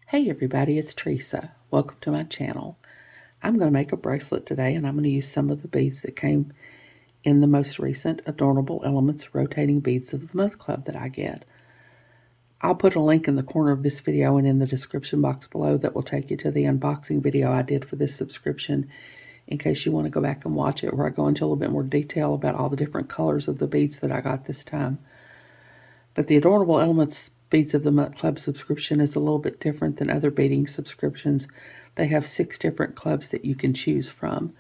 Hey everybody, it's Teresa. Welcome to my channel. I'm going to make a bracelet today, and I'm going to use some of the beads that came in the most recent Adornable Elements Rotating Beads of the Month Club that I get. I'll put a link in the corner of this video and in the description box below that will take you to the unboxing video I did for this subscription in case you want to go back and watch it, where I go into a little bit more detail about all the different colors of the beads that I got this time. But the Adornable Elements Beads of the Month Club subscription is a little bit different than other beading subscriptions. They have 6 different clubs that you can choose from.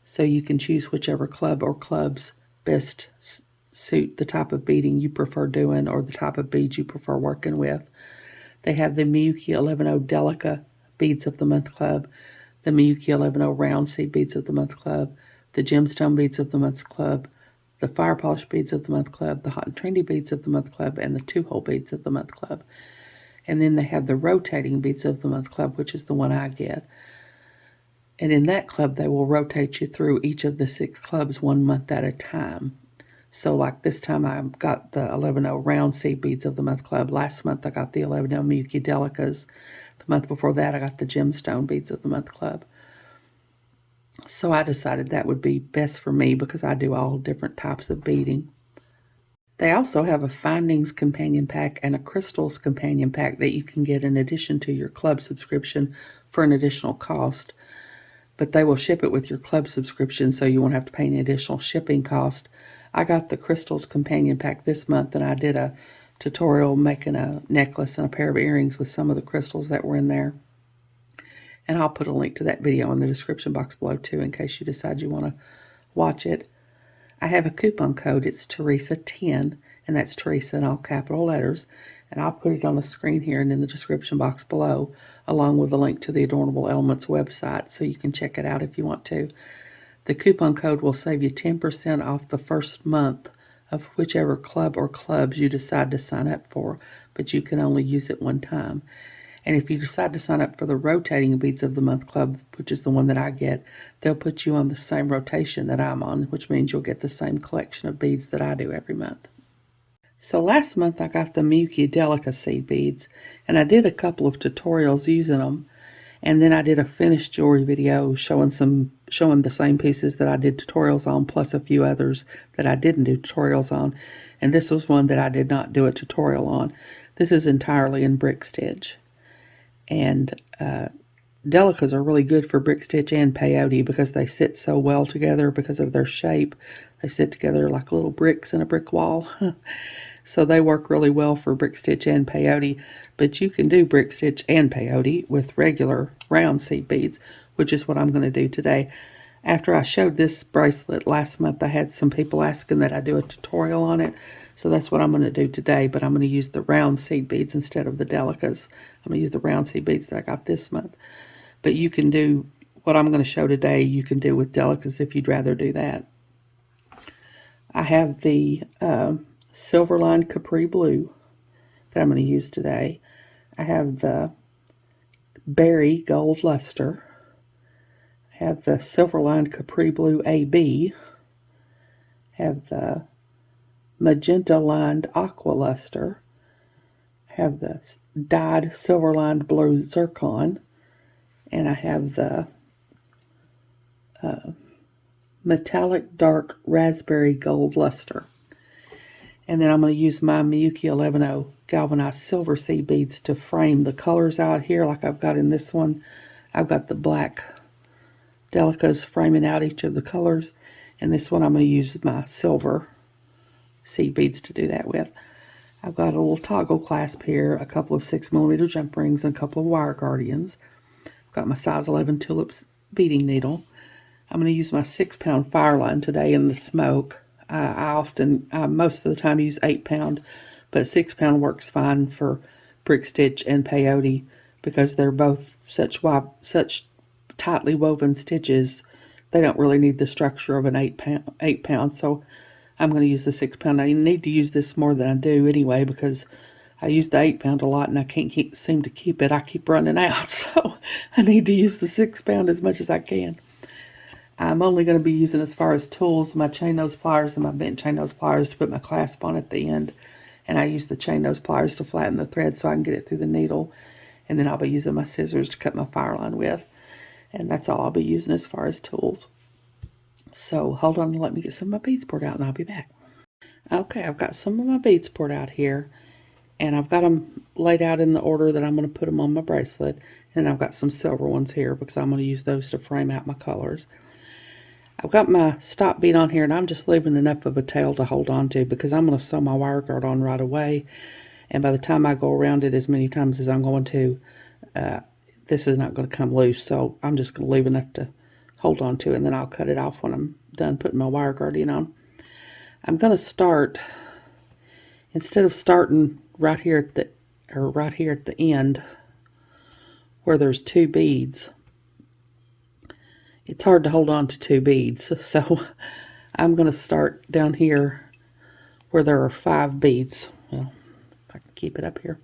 So you can choose whichever club or clubs best suit the type of beading you prefer doing or the type of beads you prefer working with. They have the Miyuki 11-0 Delica Beads of the Month Club, the Miyuki 11-0 Round Seed Beads of the Month Club, the Gemstone Beads of the Month Club, the Fire Polish Beads of the Month Club, the Hot and Trendy Beads of the Month Club, and the 2-hole Beads of the Month Club. And then they have the Rotating Beads of the Month Club, which is the one I get. And in that club, they will rotate you through each of the 6 clubs 1 month at a time. So like this time I got the 11-0 Round Seed Beads of the Month Club. Last month I got the 11-0 Miyuki Delicas. The month before that I got the Gemstone Beads of the Month Club. So I decided that would be best for me because I do all different types of beading. They also have a Findings Companion Pack and a Crystals Companion Pack that you can get in addition to your club subscription for an additional cost. But they will ship it with your club subscription, so you won't have to pay any additional shipping cost. I got the Crystals Companion Pack this month, and I did a tutorial making a necklace and a pair of earrings with some of the crystals that were in there. And I'll put a link to that video in the description box below too in case you decide you want to watch it. I have a coupon code. It's Teresa10, and that's Teresa in all capital letters. And I'll put it on the screen here and in the description box below, along with a link to the Adornable Elements website, so you can check it out if you want to. The coupon code will save you 10% off the first month of whichever club or clubs you decide to sign up for, but you can only use it one time. And if you decide to sign up for the Rotating Beads of the Month Club, which is the one that I get, they'll put you on the same rotation that I'm on, which means you'll get the same collection of beads that I do every month. So last month I got the Miyuki Delica seed beads, and I did a couple of tutorials using them. And then I did a finished jewelry video showing the same pieces that I did tutorials on, plus a few others that I didn't do tutorials on. And this was one that I did not do a tutorial on. This is entirely in brick stitch. And Delicas are really good for brick stitch and peyote because they sit so well together because of their shape. They sit together like little bricks in a brick wall. So they work really well for brick stitch and peyote. But you can do brick stitch and peyote with regular round seed beads, which is what I'm going to do today. After I showed this bracelet last month, I had some people asking that I do a tutorial on it. So that's what I'm going to do today, but I'm going to use the round seed beads instead of the Delicas. I'm going to use the round seed beads that I got this month. But you can do what I'm going to show today, you can do with Delicas if you'd rather do that. I have the Silver Lined Capri Blue that I'm going to use today. I have the Berry Gold Luster. I have the Silver Lined Capri Blue AB. I have the Magenta Lined Aqua Luster. I have the dyed Silver Lined Blue Zircon. And I have the Metallic Dark Raspberry Gold Luster. And then I'm going to use my Miyuki 11-0 galvanized silver seed beads to frame the colors out here like I've got in this one. I've got the black Delicas framing out each of the colors. And this one I'm going to use my silver seed beads to do that with. I've got a little toggle clasp here, a couple of 6mm jump rings, and a couple of wire guardians. I've got my size 11 tulips beading needle. I'm going to use my 6-pound fire line today in the smoke. I most of the time use 8-pound, but 6-pound works fine for brick stitch and peyote because they're both such tightly woven stitches. They don't really need the structure of an 8-pound, so I'm going to use the 6-pound. I need to use this more than I do anyway because I use the 8-pound a lot and I can't seem to keep it. I keep running out, so I need to use the 6-pound as much as I can. I'm only going to be using, as far as tools, my chain nose pliers and my bent chain nose pliers to put my clasp on at the end. And I use the chain nose pliers to flatten the thread so I can get it through the needle. And then I'll be using my scissors to cut my fire line with. And that's all I'll be using as far as tools. So hold on and let me get some of my beads poured out and I'll be back. Okay, I've got some of my beads poured out here. And I've got them laid out in the order that I'm going to put them on my bracelet. And I've got some silver ones here because I'm going to use those to frame out my colors. I've got my stop bead on here, and I'm just leaving enough of a tail to hold on to because I'm going to sew my wire guard on right away. And by the time I go around it as many times as I'm going to, this is not going to come loose. So I'm just going to leave enough to hold on to, and then I'll cut it off when I'm done putting my wire guardian on. I'm going to start, instead of starting right here at the end where there's 2 beads, it's hard to hold on to 2 beads. So I'm going to start down here where there are 5 beads. Well, if I can keep it up here.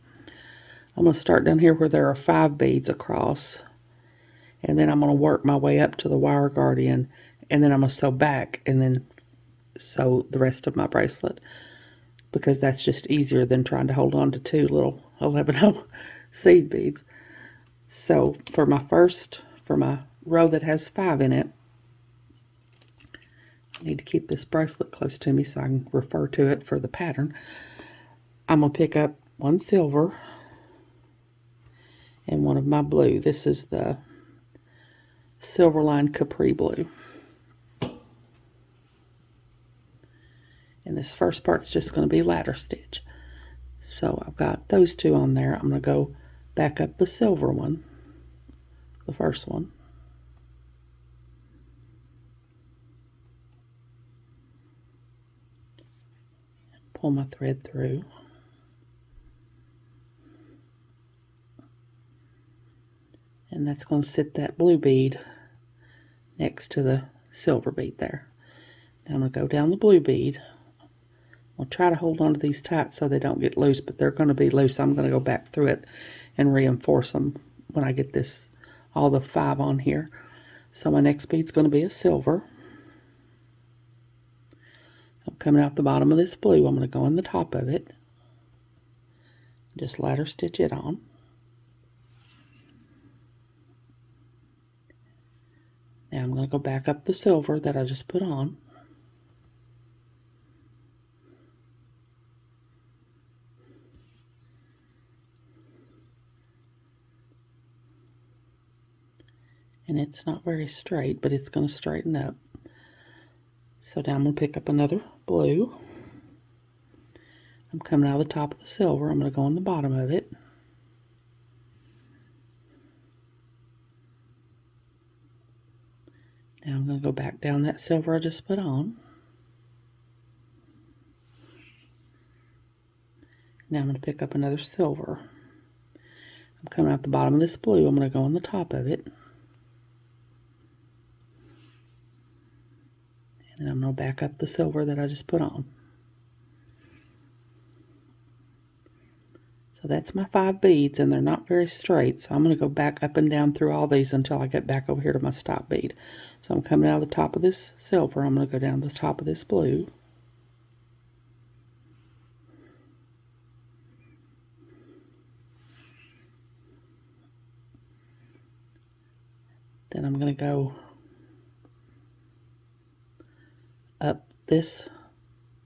I'm going to start down here where there are 5 beads across. And then I'm going to work my way up to the wire guardian. And then I'm going to sew back and then sew the rest of my bracelet. Because that's just easier than trying to hold on to 2 little 11 seed beads. So for my row that has 5 in it, I need to keep this bracelet close to me so I can refer to it for the pattern. I'm going to pick up 1 silver and 1 of my blue. This is the Silverline Capri Blue. And this first part's just going to be ladder stitch. So I've got those 2 on there. I'm going to go back up the silver one, the first one. Pull my thread through. And that's going to sit that blue bead next to the silver bead there. Now I'm going to go down the blue bead. I'll try to hold on to these tight so they don't get loose, but they're going to be loose. I'm going to go back through it and reinforce them when I get all the 5 on here. So my next bead's going to be a silver. I'm coming out the bottom of this blue. I'm going to go in the top of it. Just ladder stitch it on. Now I'm going to go back up the silver that I just put on. And it's not very straight, but it's going to straighten up. So now I'm going to pick up another blue. I'm coming out of the top of the silver. I'm going to go on the bottom of it. Now I'm going to go back down that silver I just put on. Now I'm going to pick up another silver. I'm coming out the bottom of this blue. I'm going to go on the top of it. And I'm going to back up the silver that I just put on. So that's my 5 beads, and they're not very straight. So I'm going to go back up and down through all these until I get back over here to my stop bead. So I'm coming out of the top of this silver. I'm going to go down to the top of this blue. Then I'm going to go up this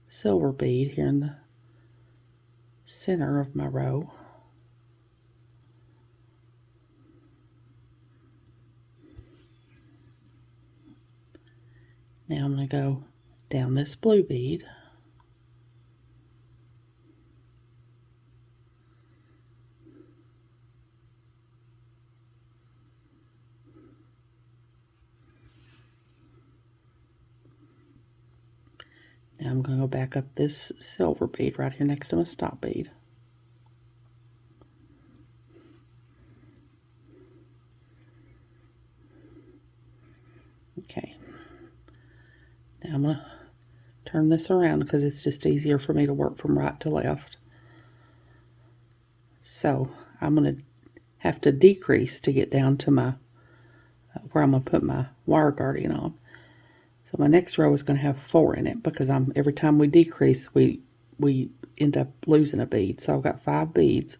silver bead here in the center of my row. Now I'm going to go down this blue bead. Now I'm going to go back up this silver bead right here next to my stop bead. Okay. Now I'm going to turn this around because it's just easier for me to work from right to left. So I'm going to have to decrease to get down to my where I'm going to put my wire guardian on. So my next row is going to have 4 in it because every time we decrease we end up losing a bead. So I've got 5 beads.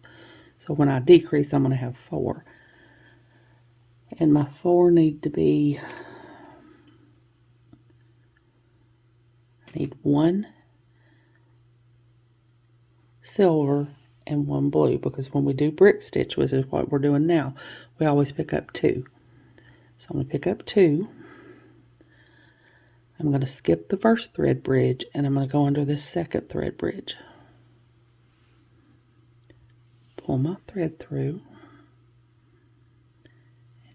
So when I decrease, I'm going to have 4. And my 4 need to be, I need 1 silver and 1 blue, because when we do brick stitch, which is what we're doing now, we always pick up 2. So I'm going to pick up 2. I'm going to skip the first thread bridge, and I'm going to go under this second thread bridge. Pull my thread through.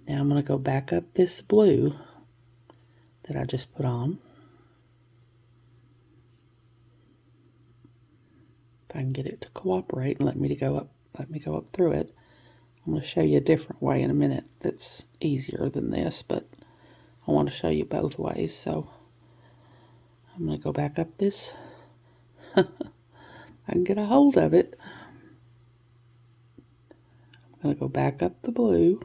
Now I'm going to go back up this blue that I just put on. If I can get it to cooperate and let me go up through it. I'm going to show you a different way in a minute that's easier than this, but I want to show you both ways. So I'm going to go back up this. I can get a hold of it. I'm going to go back up the blue.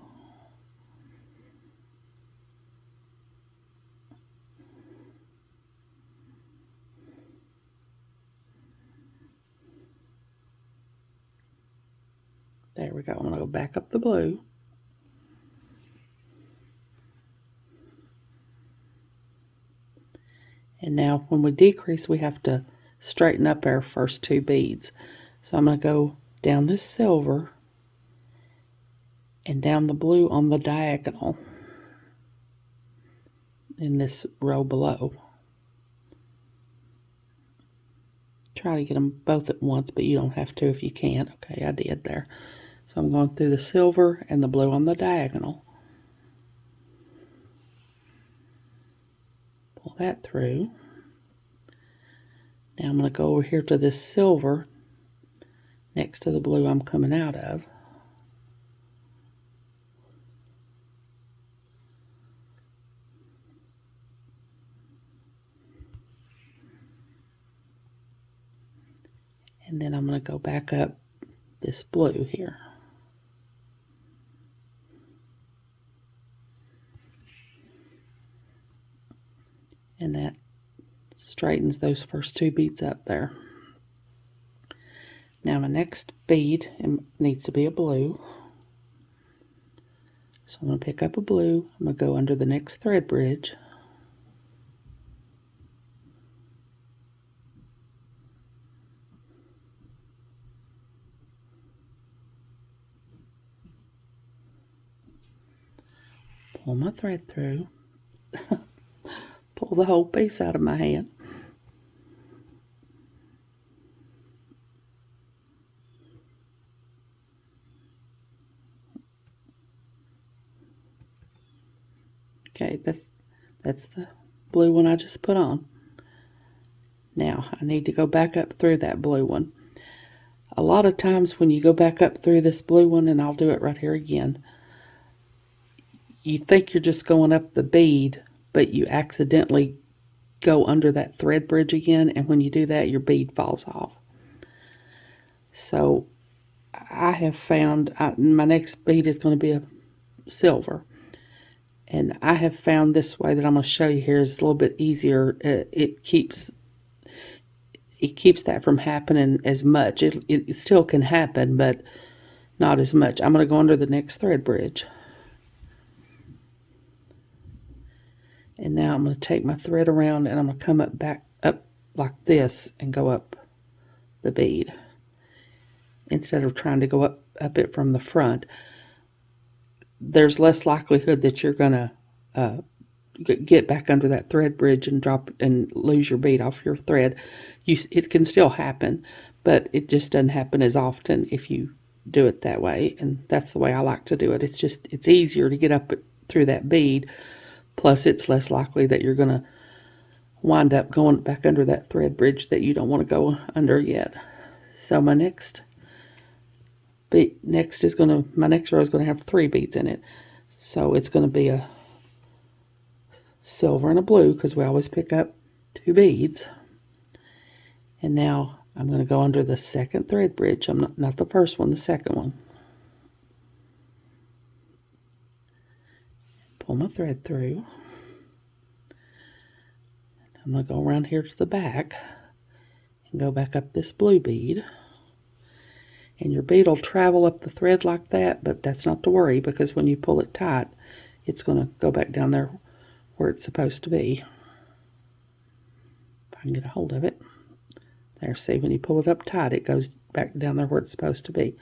There we go. I'm going to go back up the blue. And now when we decrease, we have to straighten up our first 2 beads. So I'm going to go down this silver and down the blue on the diagonal in this row below. Try to get them both at once, but you don't have to if you can't. Okay, I did there. So I'm going through the silver and the blue on the diagonal. Pull that through. Now I'm going to go over here to this silver next to the blue I'm coming out of. And then I'm going to go back up this blue here. And that straightens those first 2 beads up there. Now my next bead needs to be a blue. So I'm going to pick up a blue. I'm going to go under the next thread bridge. Pull my thread through. Pull the whole piece out of my hand. Okay, that's the blue one I just put on. Now I need to go back up through that blue one. A lot of times when you go back up through this blue one, and I'll do it right here again, you think you're just going up the bead, but you accidentally go under that thread bridge again, and when you do that, your bead falls off. So I have found my next bead is going to be a silver, and I have found this way that I'm going to show you here is a little bit easier. It keeps that from happening as much. It still can happen, but not as much. I'm going to go under the next thread bridge. And now I'm going to take my thread around, and I'm going to come back up like this and go up the bead. Instead of trying to go up it from the front, there's less likelihood that you're going to get back under that thread bridge and drop and lose your bead off your thread. It can still happen, but it just doesn't happen as often if you do it that way. And that's the way I like to do it. It's easier to get up through that bead. Plus, it's less likely that you're going to wind up going back under that thread bridge that you don't want to go under yet. So my next row is going to have 3 beads in it. So it's going to be a silver and a blue, because we always pick up 2 beads. And now I'm going to go under the second thread bridge. I'm not the first one, the second one. Pull my thread through. I'm going to go around here to the back and go back up this blue bead. And your bead will travel up the thread like that, but that's not to worry, because when you pull it tight, it's going to go back down there where it's supposed to be. If I can get a hold of it. There, see, when you pull it up tight, it goes back down there where it's supposed to be.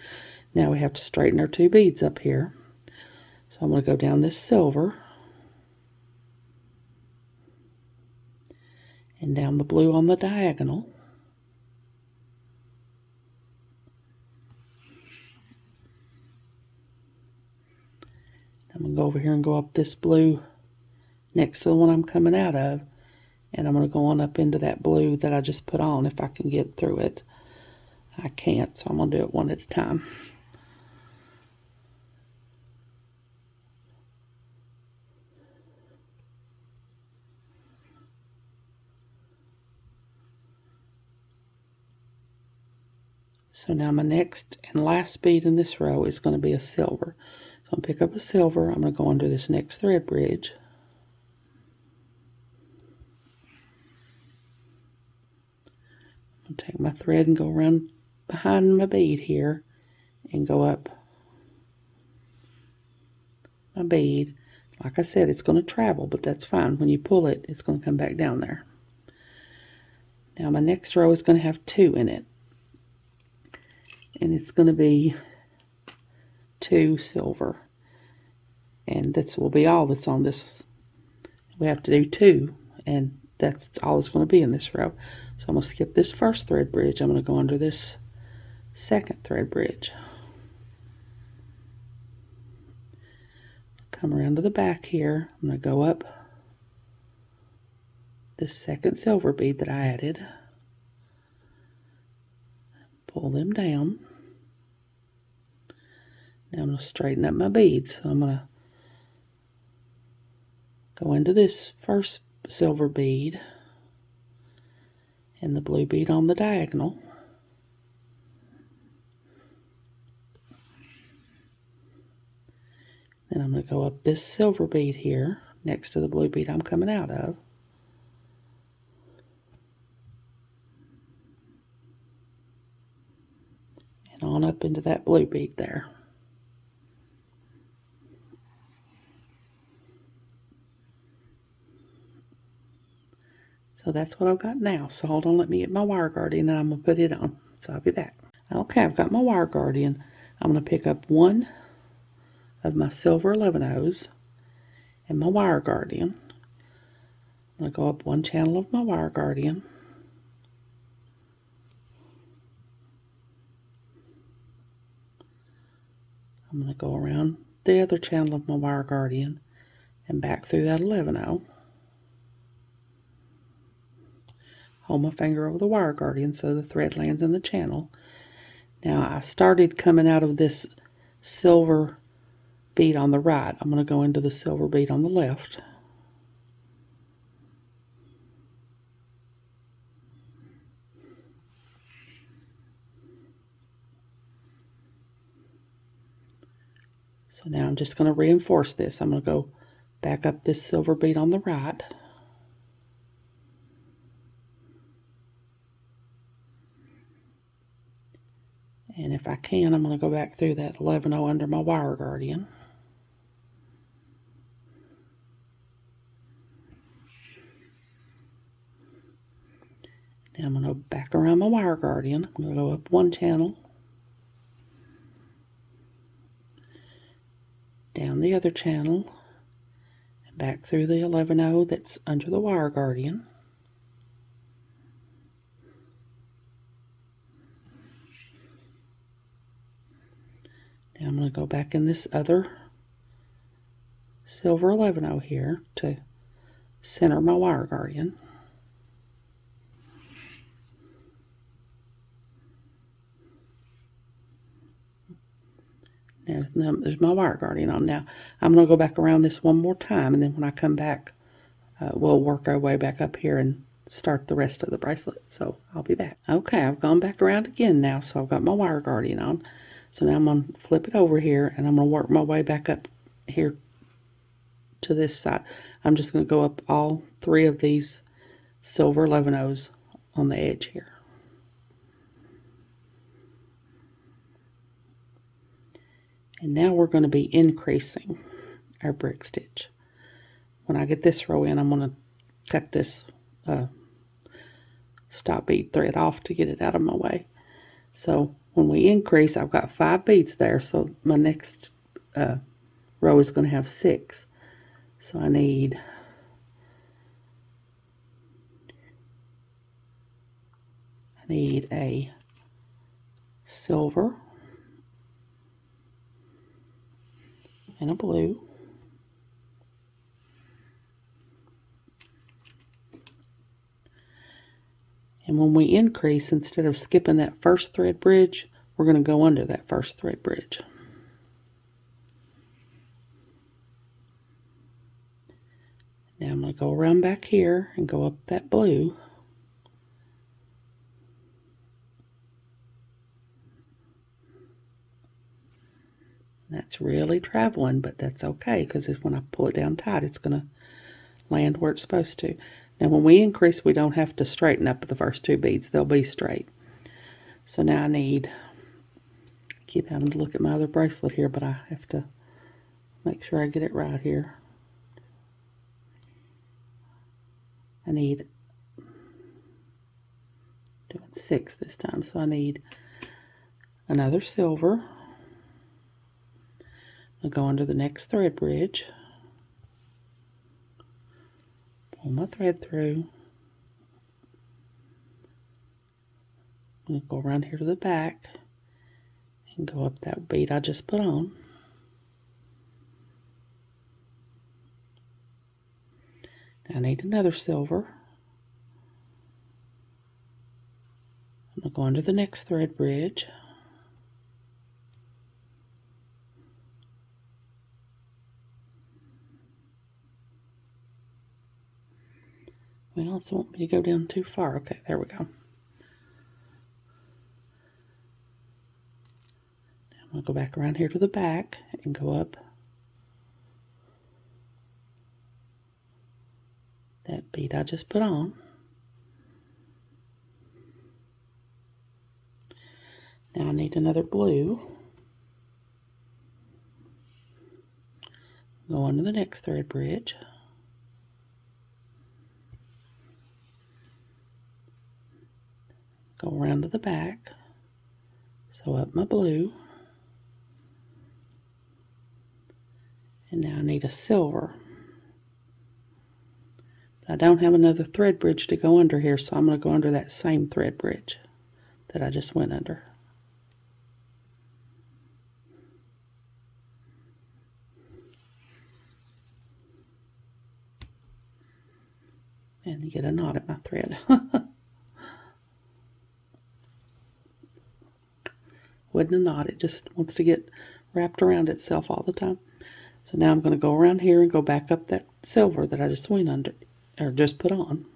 Now we have to straighten our two beads up here. So I'm going to go down this silver and down the blue on the diagonal. I'm going to go over here and go up this blue next to the one I'm coming out of. And I'm going to go on up into that blue that I just put on if I can get through it. I can't, so I'm going to do it one at a time. So now my next and last bead in this row is going to be a silver. So I'm going to pick up a silver. I'm going to go under this next thread bridge. I'm going to take my thread and go around behind my bead here and go up my bead. Like I said, it's going to travel, but that's fine. When you pull it, it's going to come back down there. Now my next row is going to have 2 in it. And it's going to be 2 silver. And this will be all that's on this. We have to do 2, and that's all it's going to be in this row. So I'm going to skip this first thread bridge. I'm going to go under this second thread bridge. Come around to the back here. I'm going to go up this second silver bead that I added. Pull them down. Now I'm going to straighten up my beads. So I'm going to go into this first silver bead and the blue bead on the diagonal. Then I'm going to go up this silver bead here next to the blue bead I'm coming out of. And on up into that blue bead there. So that's what I've got now. So hold on, let me get my wire guardian and I'm going to put it on. So I'll be back. Okay, I've got my wire guardian. I'm going to pick up one of my silver 11-ohs and my wire guardian. I'm going to go up one channel of my wire guardian. I'm going to go around the other channel of my wire guardian and back through that 11-oh. Hold my finger over the wire guardian so the thread lands in the channel. Now I started coming out of this silver bead on the right. I'm going to go into the silver bead on the left. So now I'm just going to reinforce this. I'm going to go back up this silver bead on the right. And if I can, I'm going to go back through that 11-oh under my wire guardian. Now I'm going to go back around my wire guardian. I'm going to go up one channel, down the other channel, and back through the 11-oh that's under the wire guardian. Now I'm going to go back in this other silver 11-oh here to center my wire guardian. There's my wire guardian on. Now I'm going to go back around this one more time, and then when I come back, we'll work our way back up here and start the rest of the bracelet. So I'll be back. Okay, I've gone back around again now, so I've got my wire guardian on. So now I'm going to flip it over here, and I'm going to work my way back up here to this side. I'm just going to go up all 3 of these silver 11-ohs on the edge here. And now we're going to be increasing our brick stitch. When I get this row in, I'm going to cut this stop bead thread off to get it out of my way. So when we increase, I've got 5 beads there, so my next row is going to have 6. So I need a silver and a blue, and when we increase, instead of skipping that first thread bridge, we're going to go under that first thread bridge. Now I'm going to go around back here and go up that blue. That's really traveling, but that's okay, because when I pull it down tight, it's going to land where it's supposed to. Now when we increase, we don't have to straighten up the first 2 beads. They'll be straight. So now I keep having to look at my other bracelet here, but I have to make sure I get it right here. I need, doing 6 this time, so I need another silver. I'll go under the next thread bridge, pull my thread through. I'm going to go around here to the back and go up that bead I just put on. Now I need another silver. I'm going to go under the next thread bridge. Well, it won't me to go down too far. Okay, there we go. Now I'm going to go back around here to the back and go up that bead I just put on. Now I need another blue. Go under the next thread bridge. Go around to the back. Sew up my blue. And now I need a silver. I don't have another thread bridge to go under here, so I'm going to go under that same thread bridge that I just went under. And you get a knot at my thread. Wasn't a knot, it just wants to get wrapped around itself all the time. So now I'm going to go around here and go back up that silver that I just went under, or just put on.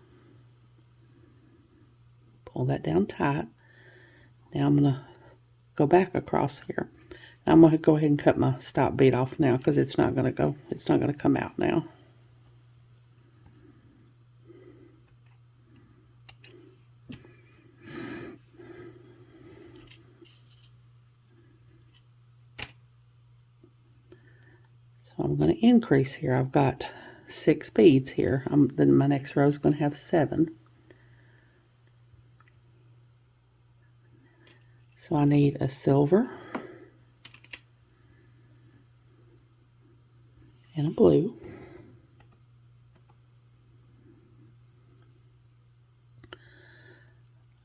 Pull that down tight. Now I'm going to go back across here. I'm going to go ahead and cut my stop bead off now, because it's not going to come out now. So I'm going to increase here. I've got 6 beads here. Then my next row is going to have 7. So I need a silver and a blue.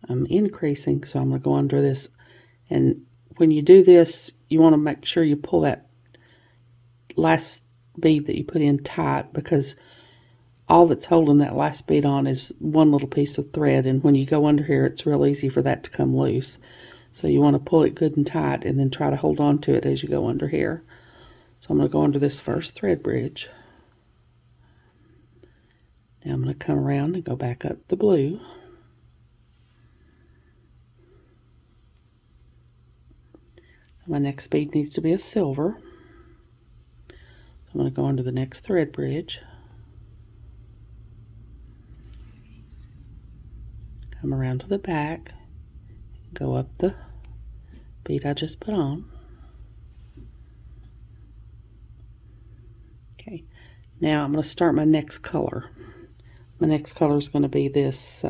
I'm increasing, so I'm going to go under this. And when you do this, you want to make sure you pull that last bead that you put in tight, because all that's holding that last bead on is one little piece of thread, and when you go under here, it's real easy for that to come loose. So you want to pull it good and tight, and then try to hold on to it as you go under here. So I'm going to go under this first thread bridge. Now I'm going to come around and go back up the blue. My next bead needs to be a silver. I'm going to go under the next thread bridge. Come around to the back. Go up the bead I just put on. Okay, now I'm going to start my next color. My next color is going to be this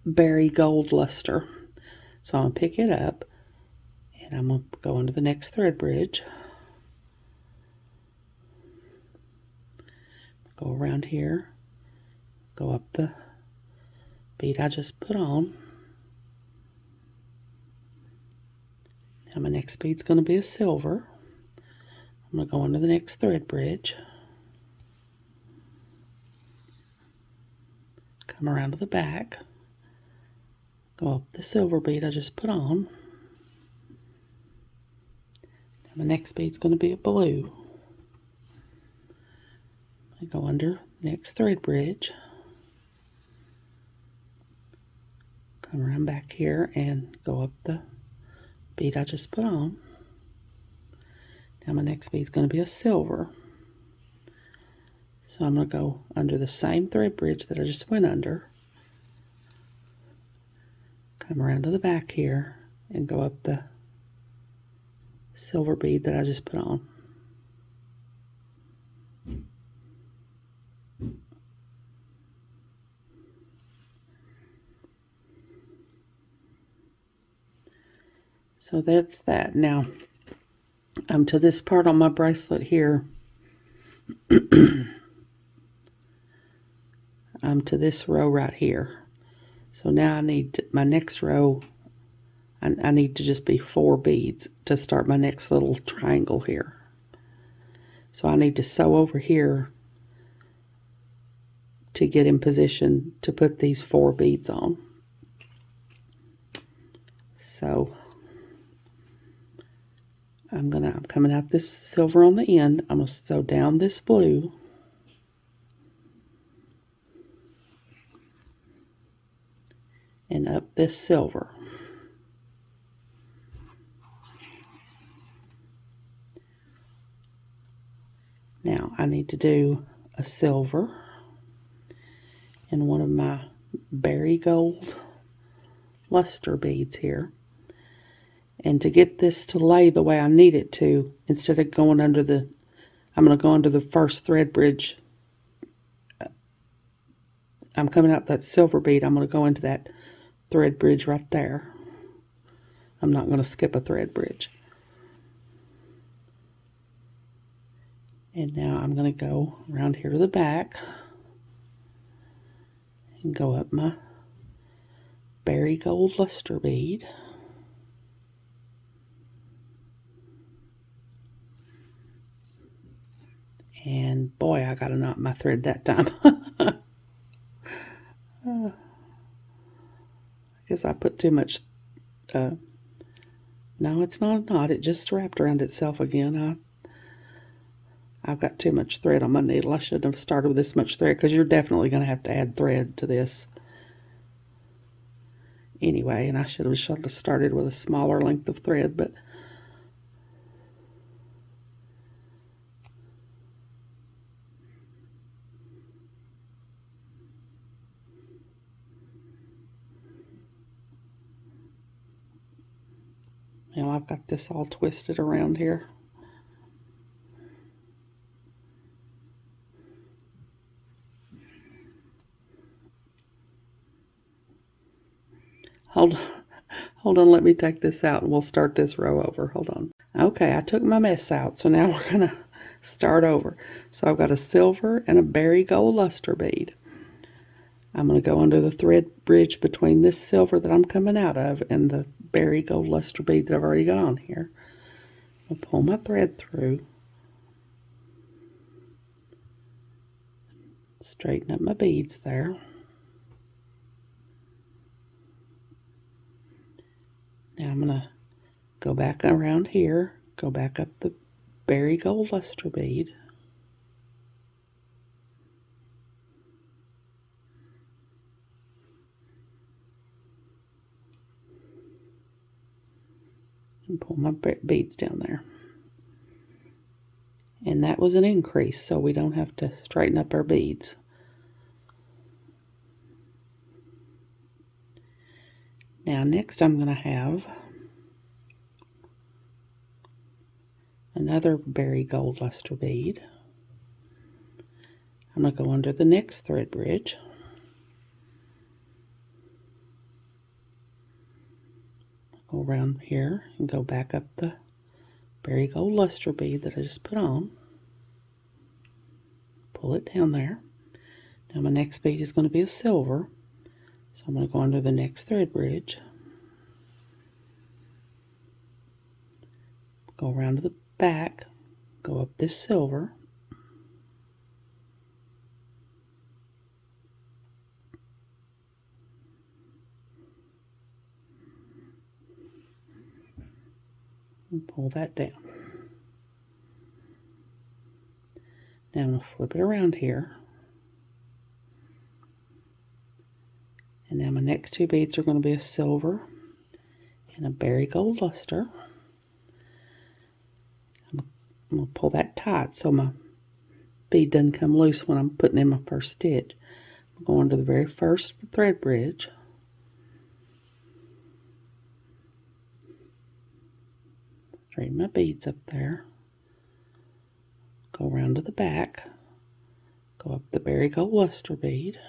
berry gold luster. So I'm going to pick it up and I'm going to go into the next thread bridge. Go around here, go up the bead I just put on. Now my next bead's going to be a silver. I'm going to go into the next thread bridge. Come around to the back. Go up the silver bead I just put on. Now my next bead's going to be a blue. I go under the next thread bridge. Come around back here and go up the bead I just put on. Now my next bead is going to be a silver. So I'm going to go under the same thread bridge that I just went under. Come around to the back here and go up the silver bead that I just put on. So that's that. Now, I'm to this part on my bracelet here. I'm to this row right here. So now I need my next row, I need to just be 4 beads to start my next little triangle here. So I need to sew over here to get in position to put these 4 beads on. So I'm coming out this silver on the end. I'm going to sew down this blue. And up this silver. Now I need to do a silver and one of my berry gold luster beads here. And to get this to lay the way I need it to, instead of going under the, I'm going to go under the first thread bridge. I'm coming out that silver bead. I'm going to go into that thread bridge right there. I'm not going to skip a thread bridge. And now I'm going to go around here to the back and go up my berry gold luster bead. And boy, I got to knot my thread that time. I guess I put too much. No, it's not a knot. It just wrapped around itself again. I've got too much thread on my needle. I shouldn't have started with this much thread because you're definitely going to have to add thread to this. Anyway, and I should have started with a smaller length of thread, but now I've got this all twisted around here. Hold on, let me take this out and we'll start this row over. Hold on. Okay, I took my mess out, so now we're going to start over. So I've got a silver and a berry gold luster bead. I'm going to go under the thread bridge between this silver that I'm coming out of and the berry gold luster bead that I've already got on here. I'll pull my thread through. Straighten up my beads there. Now I'm going to go back around here, go back up the berry gold luster bead. And pull my beads down there. And that was an increase, so we don't have to straighten up our beads. Now next I'm going to have another berry gold luster bead. I'm going to go under the next thread bridge. Go around here and go back up the berry gold luster bead that I just put on. Pull it down there. Now my next bead is going to be a silver, so I'm going to go under the next thread bridge. Go around to the back, go up this silver. And pull that down. Now I'm going to flip it around here. And now my next two beads are going to be a silver and a berry gold luster. I'm going to pull that tight so my bead doesn't come loose when I'm putting in my first stitch. I'm going to the very first thread bridge. Straighten my beads up there. Go around to the back. Go up the berry gold luster bead.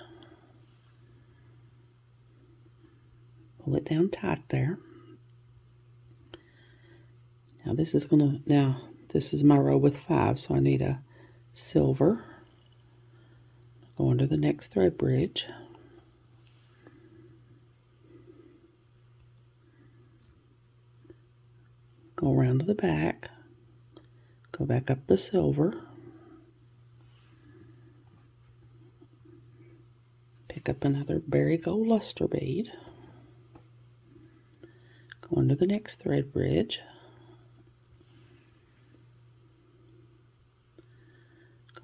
Pull it down tight there. Now this is my row with 5, so I need a silver. Go under the next thread bridge. Go around to the back. Go back up the silver. Pick up another berry gold luster bead. Go under the next thread bridge.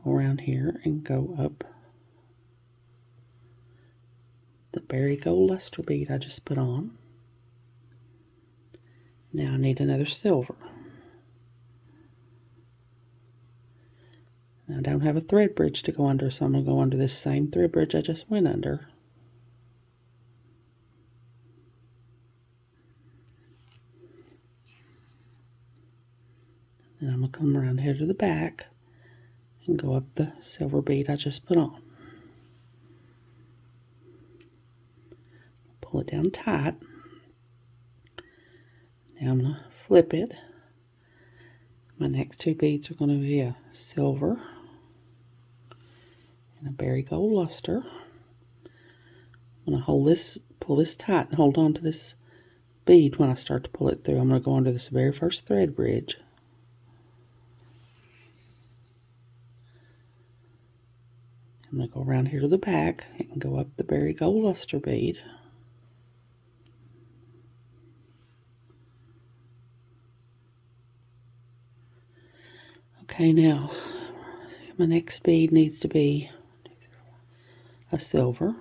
Go around here and go up the berry gold luster bead I just put on. Now I need another silver. Now I don't have a thread bridge to go under, so I'm going to go under this same thread bridge I just went under. Then I'm going to come around here to the back and go up the silver bead I just put on. Pull it down tight. Now I'm going to flip it. My next two beads are going to be a silver and a berry gold luster. I'm going to pull this tight and hold on to this bead when I start to pull it through. I'm going to go under this very first thread bridge. I'm going to go around here to the back and go up the berry gold luster bead. Okay, now my next bead needs to be a silver.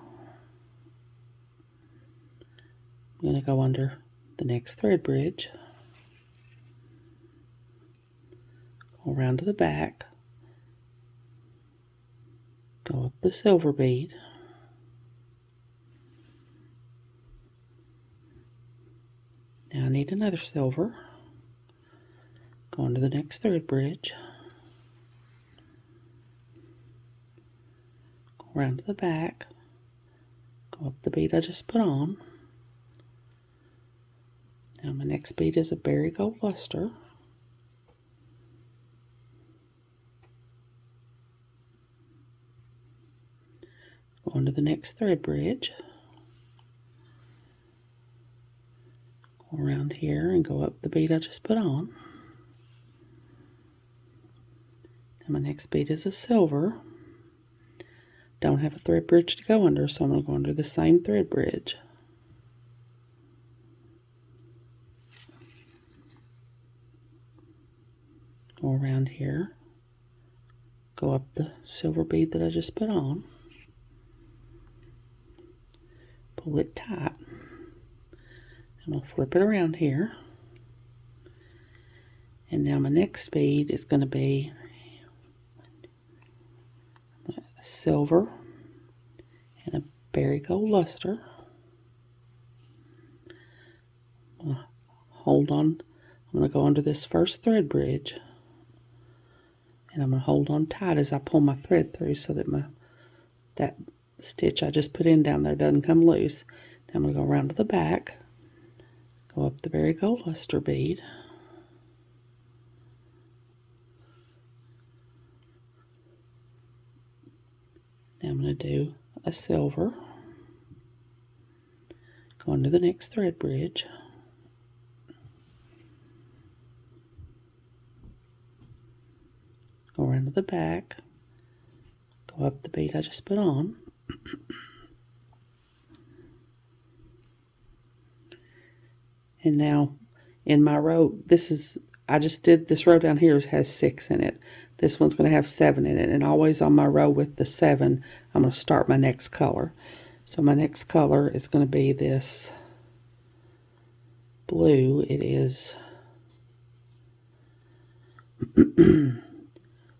I'm going to go under the next thread bridge. Go around to the back. Go up the silver bead. Now I need another silver. Go under the next thread bridge. Go around to the back. Go up the bead I just put on. Now my next bead is a berry gold luster. Go under the next thread bridge. Go around here and go up the bead I just put on. Now my next bead is a silver. Don't have a thread bridge to go under, so I'm going to go under the same thread bridge. Go around here. Go up the silver bead that I just put on. Pull it tight. I'm going to flip it around here. And now my next bead is going to be a silver and a berry gold luster. I'm going to hold on. I'm going to go under this first thread bridge. And I'm going to hold on tight as I pull my thread through so that that stitch I just put in down there doesn't come loose. Now I'm going to go around to the back, go up the very gold luster bead, now I'm going to do a silver, go into the next thread bridge, go around to the back, go up the bead I just put on, and now in my row, I just did this row down here has 6 in it. This one's going to have 7 in it, and always on my row with the 7, I'm going to start my next color. So my next color is going to be this blue. It is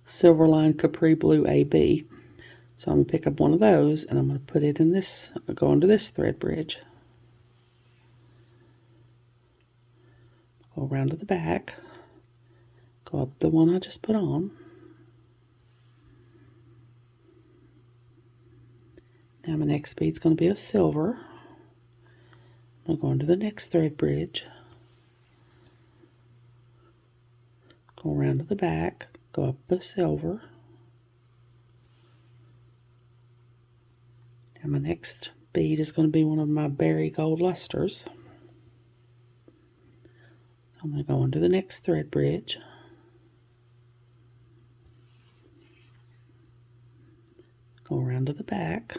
Silverline Capri Blue AB. So I'm going to pick up one of those, and I'm going to put it in this, go into this thread bridge. Go around to the back, go up the one I just put on. Now my next bead is going to be a silver. I'm going to go into the next thread bridge, go around to the back, go up the silver. Now my next bead is going to be one of my berry gold lusters. So I'm going to go into the next thread bridge, go around to the back,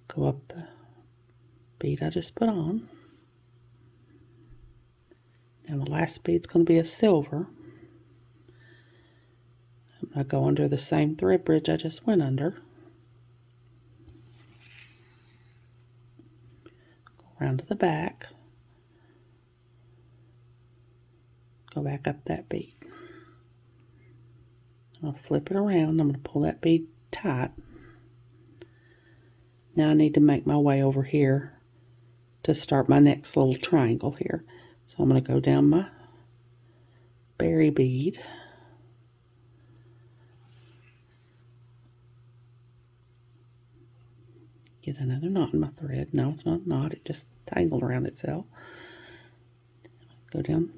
go up the bead I just put on. Now my last bead is going to be a silver. I'm going to go under the same thread bridge I just went under. Go around to the back. Go back up that bead. I'm going to flip it around. I'm going to pull that bead tight. Now I need to make my way over here to start my next little triangle here. So I'm going to go down my berry bead, get another knot in my thread. No, it's not a knot, it just tangled around itself. Go down.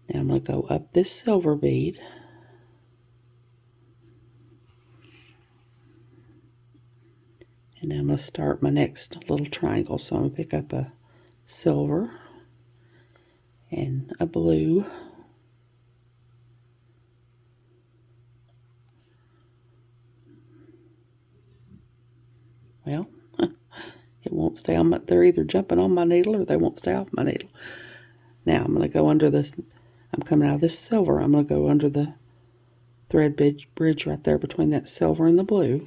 Now I'm going to go up this silver bead, and now I'm going to start my next little triangle. So I'm going to pick up a silver and a blue, well, it won't stay on my, they're either jumping on my needle or they won't stay off my needle. Now I'm going to go under this, I'm coming out of this silver, I'm going to go under the thread bridge right there between that silver and the blue.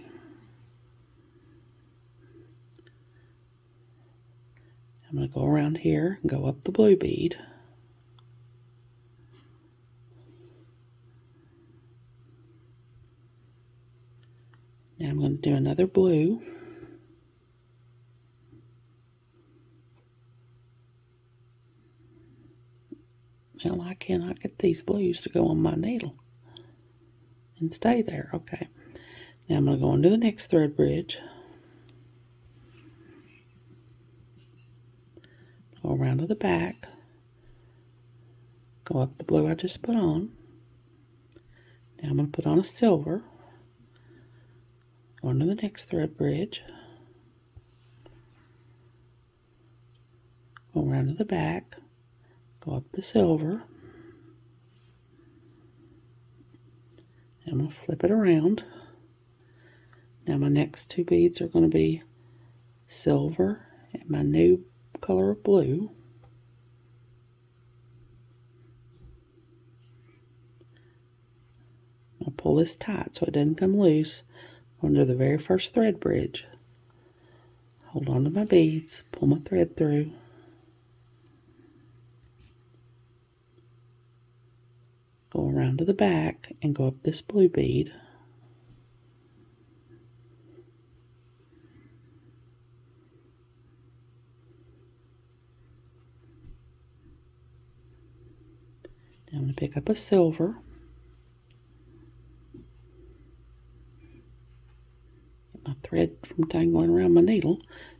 I'm going to go around here and go up the blue bead. Now I'm going to do another blue. Well, I cannot get these blues to go on my needle and stay there. Okay. Now I'm going to go into the next thread bridge. Go around to the back. Go up the blue I just put on. Now I'm going to put on a silver. Go into the next thread bridge. Go around to the back. Go up the silver. I'm going to flip it around. Now my next 2 beads are going to be silver and my new color of blue. I'll pull this tight so it doesn't come loose. Under the very first thread bridge. Hold on to my beads, pull my thread through. Go around to the back and go up this blue bead. Now I'm going to pick up a silver. untangling around my needle,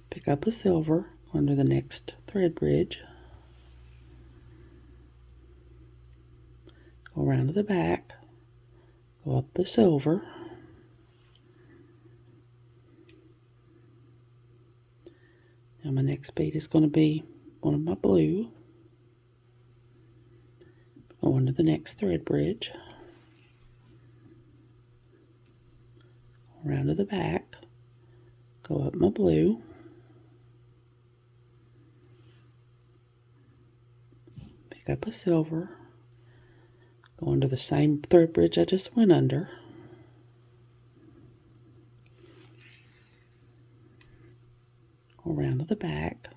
pick up a silver, go under the next thread bridge, go around to the back, go up the silver, now my next bead is going to be one of my blue, go under the next thread bridge, around to the back, go up my blue, pick up a silver, go under the same thread bridge I just went under, go around to the back,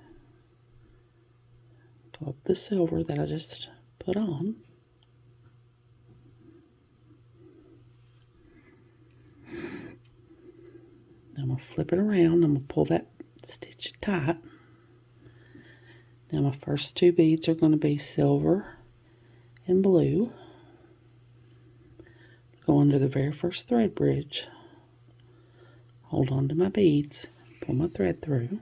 go up the silver that I just put on, I'm going to flip it around, I'm going to pull that stitch tight. Now my first two beads are going to be silver and blue. Go under the very first thread bridge, hold on to my beads, pull my thread through,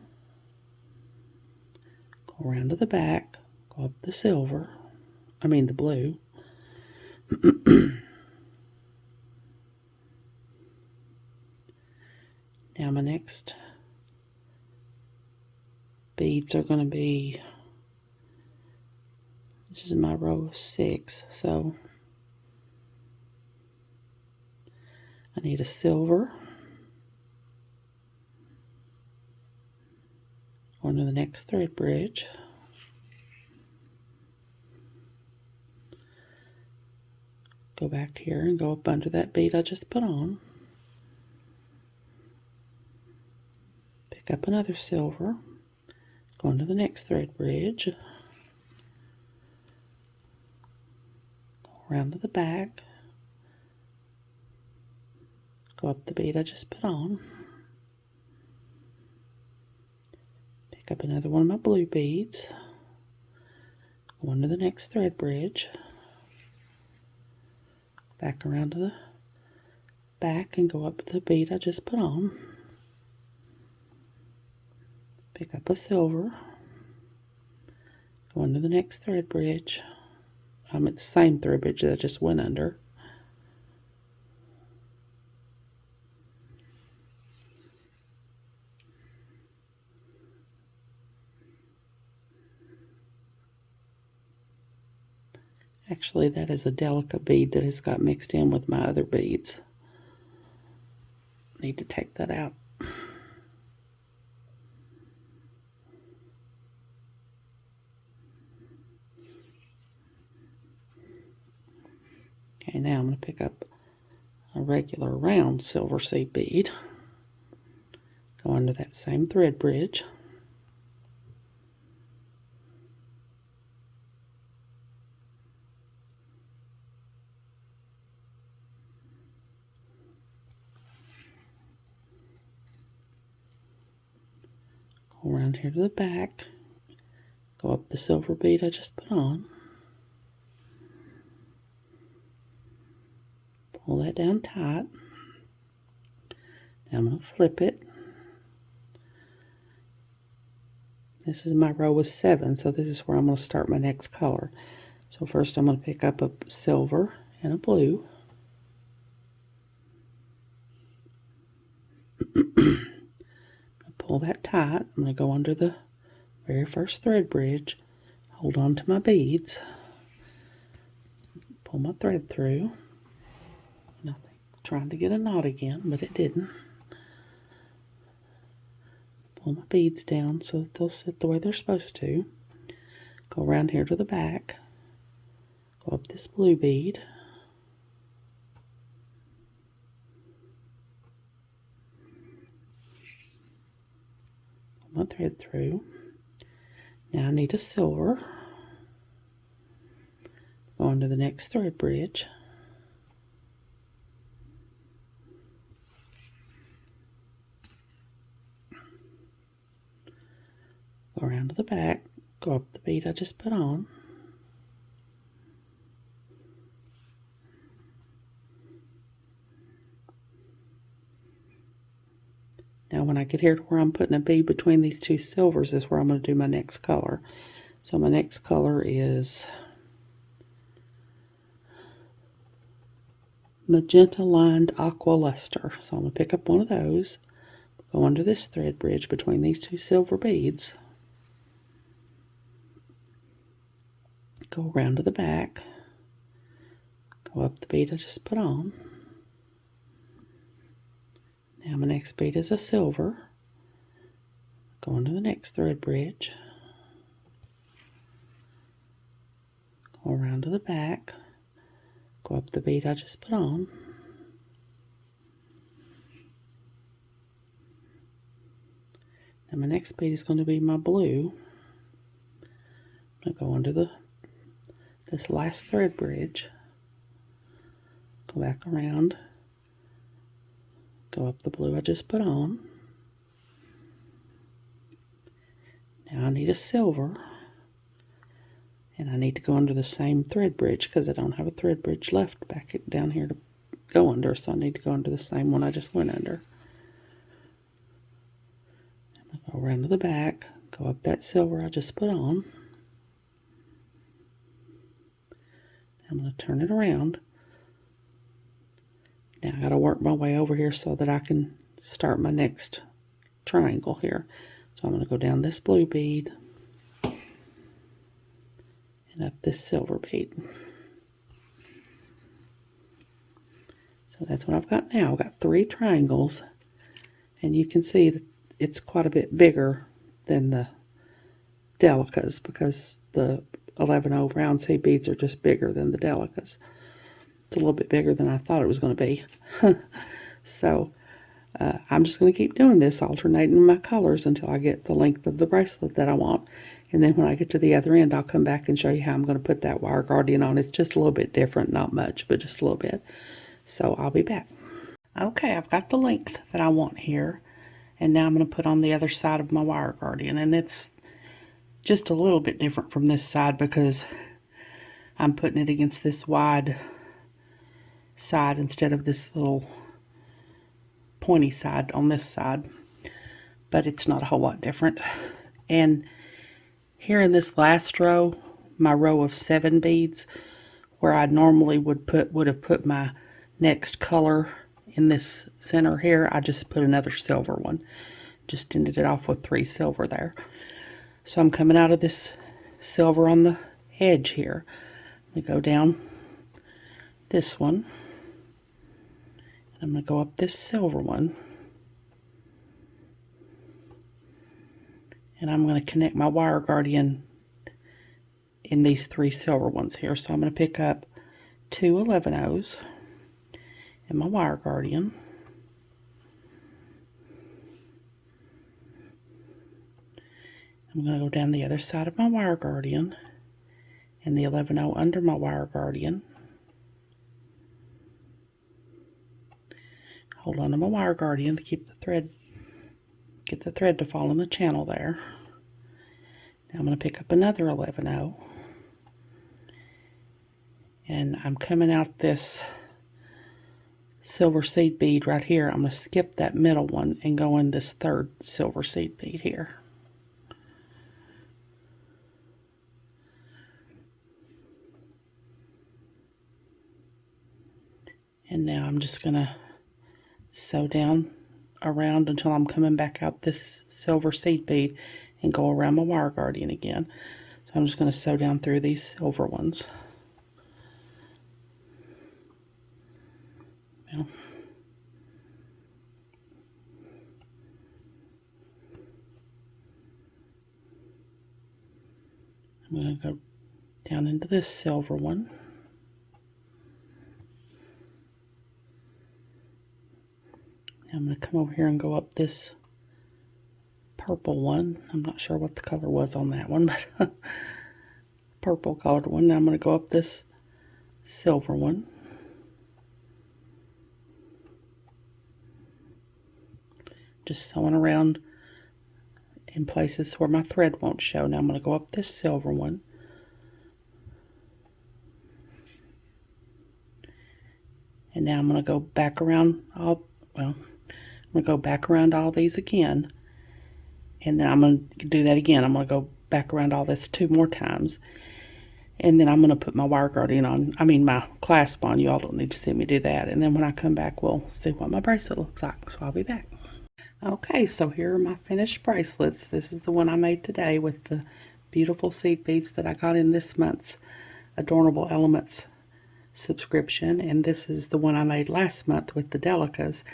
go around to the back, go up the silver, the blue, now my next beads are going to be, this is my row of 6, so I need a silver, go under the next thread bridge, go back here and go up under that bead I just put on, pick up another silver, go under the next thread bridge, go around to the back, go up the bead I just put on, pick up another one of my blue beads, go under the next thread bridge, back around to the back and go up the bead I just put on, pick up a silver, go under the next thread bridge, I'm at the same thread bridge that I just went under, actually that is a delicate bead that has got mixed in with my other beads. Need to take that out. Okay, now I'm going to pick up a regular round silver seed bead, go under that same thread bridge, go around here to the back, go up the silver bead I just put on, pull that down tight. Now I'm going to flip it. This is my row of 7, so this is where I'm going to start my next color. So first I'm going to pick up a silver and a blue. Pull that tight. I'm going to go under the very first thread bridge, hold on to my beads, pull my thread through. Nothing. Trying to get a knot again, but it didn't. Pull my beads down so that they'll sit the way they're supposed to. Go around here to the back, go up this blue bead, pull my thread through. Now I need a silver, go on to the next thread bridge, go around to the back, go up the bead I just put on, Now when I get here to where I'm putting a bead between these two silvers is where I'm going to do my next color. So my next color is magenta lined aqua luster. So I'm going to pick up one of those, go under this thread bridge between these two silver beads, go around to the back, go up the bead I just put on. Now my next bead is a silver. Go into the next thread bridge, go around to the back, go up the bead I just put on. Now my next bead is going to be my blue. I'm going to go under this last thread bridge, go back around, go up the blue I just put on. Now I need a silver, and I need to go under the same thread bridge because I don't have a thread bridge left back down here to go under, so I need to go under the same one I just went under. I'm going to go around to the back, go up that silver I just put on. I'm going to turn it around. Now I got to work my way over here so that I can start my next triangle here. So I'm going to go down this blue bead and up this silver bead. So that's what I've got now. I've got 3 triangles, and you can see that it's quite a bit bigger than the delicas because the 11-0 round seed beads are just bigger than the delicas. It's a little bit bigger than I thought it was going to be. So I'm just going to keep doing this, alternating my colors until I get the length of the bracelet that I want. And then when I get to the other end, I'll come back and show you how I'm going to put that wire guardian on. It's just a little bit different, not much, but just a little bit. So I'll be back. Okay, I've got the length that I want here. And now I'm going to put on the other side of my wire guardian. And it's just a little bit different from this side because I'm putting it against this wide side instead of this little pointy side on this side, but it's not a whole lot different. And here in this last row, my row of 7 beads, where I normally would have put my next color in this center here, I just put another silver one. Just ended it off with 3 silver there. So I'm coming out of this silver on the edge here. I'm going to go down this one. I'm going to go up this silver one, and I'm going to connect my wire guardian in these 3 silver ones here. So I'm going to pick up 2 11-0s in my wire guardian. I'm going to go down the other side of my wire guardian and the 11-0 under my wire guardian. Hold on to my wire guardian to keep the thread, get the thread to fall in the channel there. Now I'm going to pick up another 11-0, and I'm coming out this silver seed bead right here. I'm going to skip that middle one and go in this 3rd silver seed bead here. And now I'm just going to sew down around until I'm coming back out this silver seed bead and go around my wire guardian again. So I'm just going to sew down through these silver ones. Now, I'm going to go down into this silver one. I'm going to come over here and go up this purple one. I'm not sure what the color was on that one, but purple colored one. Now I'm going to go up this silver one. Just sewing around in places where my thread won't show. Now I'm going to go up this silver one. And now I'm going to go back around. I'm going to go back around all these again. And then I'm going to do that again. I'm going to go back around all this 2 more times. And then I'm going to put my wire guardian on, my clasp on. You all don't need to see me do that. And then when I come back, we'll see what my bracelet looks like. So I'll be back. Okay, so here are my finished bracelets. This is the one I made today with the beautiful seed beads that I got in this month's Adornable Elements subscription. And this is the one I made last month with the Delicas.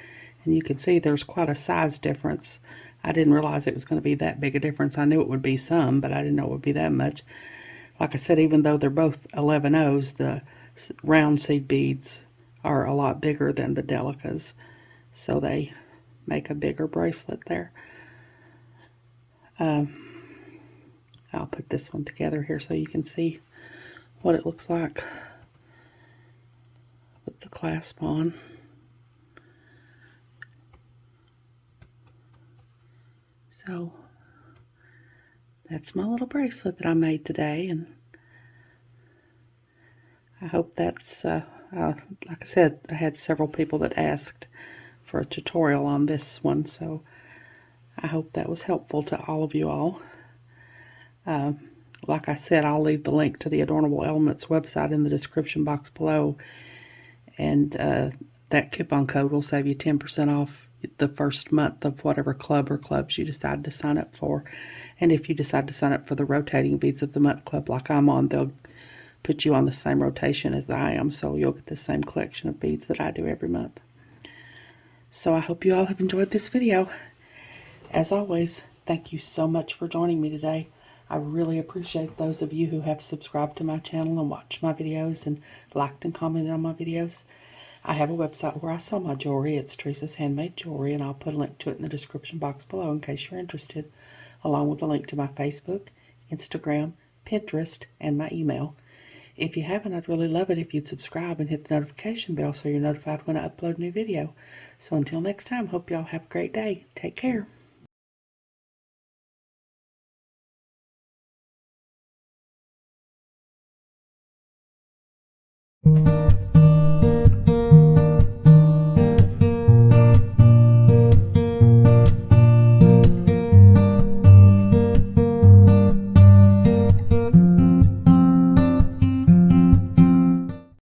And you can see there's quite a size difference. I didn't realize it was going to be that big a difference. I knew it would be some, but I didn't know it would be that much. Like I said, even though they're both 11-0s, the round seed beads are a lot bigger than the Delicas. So they make a bigger bracelet there. I'll put this one together here so you can see what it looks like with the clasp on. So that's my little bracelet that I made today, and I hope that's, like I said, I had several people that asked for a tutorial on this one, so I hope that was helpful to all of you all. Like I said, I'll leave the link to the Adornable Elements website in the description box below, and that coupon code will save you 10% off the first month of whatever club or clubs you decide to sign up for. And if you decide to sign up for the Rotating Beads of the Month club like I'm on, they'll put you on the same rotation as I am, so you'll get the same collection of beads that I do every month. So I hope you all have enjoyed this video. As always, thank you so much for joining me today. I really appreciate those of you who have subscribed to my channel and watched my videos and liked and commented on my videos. I have a website where I sell my jewelry. It's Teresa's Handmade Jewelry, and I'll put a link to it in the description box below in case you're interested, along with a link to my Facebook, Instagram, Pinterest, and my email. If you haven't, I'd really love it if you'd subscribe and hit the notification bell so you're notified when I upload a new video. So until next time, hope y'all have a great day. Take care.